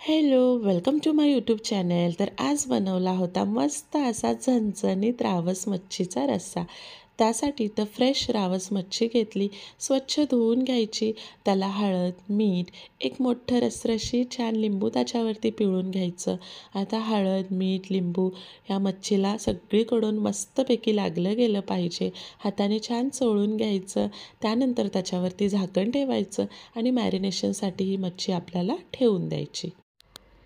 Hello, welcome to my YouTube channel. तर आज बनवला होता मस्त असा झणझणीत रावस मच्छीचा रस्सा. त्यासाठी तर फ्रेश रावस मच्छी घेतली, स्वच्छ धुवून घ्यायची. त्याला हळद, मीठ, एक मोठं रसरशी छान लिंबू त्याच्यावरती पिळून घ्यायचं. आता हळद, मीठ, लिंबू ह्या मच्छीला सगळीकडून मस्तपैकी लागलं गेलं पाहिजे. हाताने छान चोळून घ्यायचं. त्यानंतर त्याच्यावरती झाकण ठेवायचं आणि मॅरिनेशनसाठी ही मच्छी आपल्याला ठेवून द्यायची.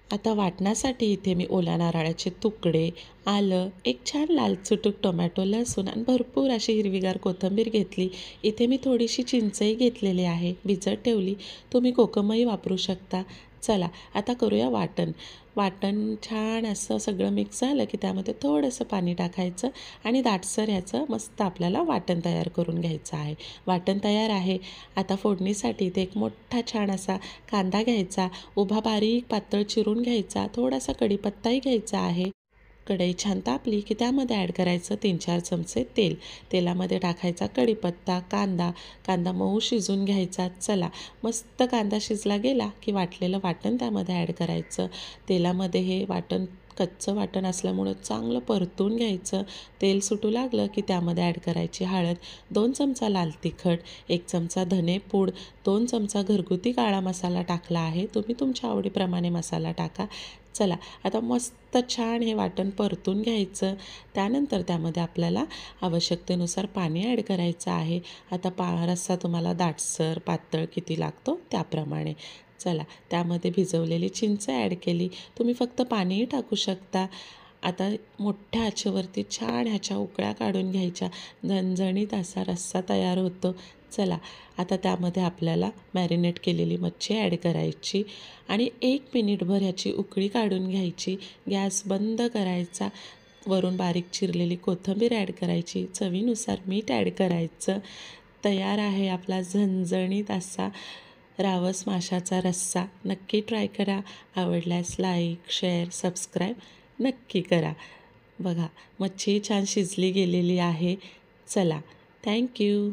आता वाटण्यासाठी इथे मी ओल्या नारळाचे तुकडे, आलं, एक छान लाल चुटूक टोमॅटो, लसूण आणि भरपूर अशी हिरवीगार कोथिंबीर घेतली. इथे मी थोडीशी चिंचही घेतलेली आहे, भिजत ठेवली. तुम्ही कोकमही वापरू शकता. चला आता करूया वाटण. वाटण छान असं सगळं मिक्स झालं की त्यामध्ये थोडंसं पाणी टाकायचं आणि दाटसर ह्याचं मस्त आपल्याला वाटण तयार करून घ्यायचं आहे. वाटण तयार आहे. आता फोडणीसाठी इथे एक मोठा छान असा कांदा घ्यायचा, उभा बारीक पातळ चिरून घ्यायचा, थोडासा कढीपत्ताही घ्यायचा आहे. कढई छान तापली की त्यामध्ये ॲड करायचं 3-4 चमचे तेल. तेलामध्ये टाकायचा कढीपत्ता, कांदा मऊ शिजून घ्यायचा. चला मस्त कांदा शिजला गेला की वाटलेलं वाटण त्यामध्ये ॲड करायचं. तेलामध्ये हे वाटण कच्चं वाटण असल्यामुळं चांगलं परतून घ्यायचं. तेल सुटू लागलं की त्यामध्ये ॲड करायची हळद, 2 चमचा लाल तिखट, 1 चमचा धनेपूड, 2 चमचा घरगुती काळा मसाला टाकला आहे. तुम्ही तुमच्या आवडीप्रमाणे मसाला टाका. चला आता मस्त छान हे वाटण परतून घ्यायचं. त्यानंतर त्यामध्ये आपल्याला आवश्यकतेनुसार पाणी ॲड करायचं आहे. आता रस्सा तुम्हाला दाटसर पातळ किती लागतो त्याप्रमाणे. चला त्यामध्ये भिजवलेली चिंच ॲड केली. तुम्ही फक्त पाणीही टाकू शकता. आता मोठ्या आचेवरती छान ह्याच्या उकळ्या काढून घ्यायच्या. झणझणीत असा रस्सा तयार होतो. चला आता त्यामध्ये आपल्याला मॅरिनेट केलेली मच्छी ॲड करायची आणि 1 मिनिटभर ह्याची उकळी काढून घ्यायची. गॅस बंद करायचा. वरून बारीक चिरलेली कोथिंबीर ॲड करायची. चवीनुसार मीठ ॲड करायचं. तयार आहे आपला झणझणीत असा रावस माशाचा रस्सा. नक्की ट्राय करा. आवडल्यास लाईक, शेअर, सबस्क्राईब नक्की करा. बघा मच्छी छान शिजली गेलेली आहे. चला थँक्यू.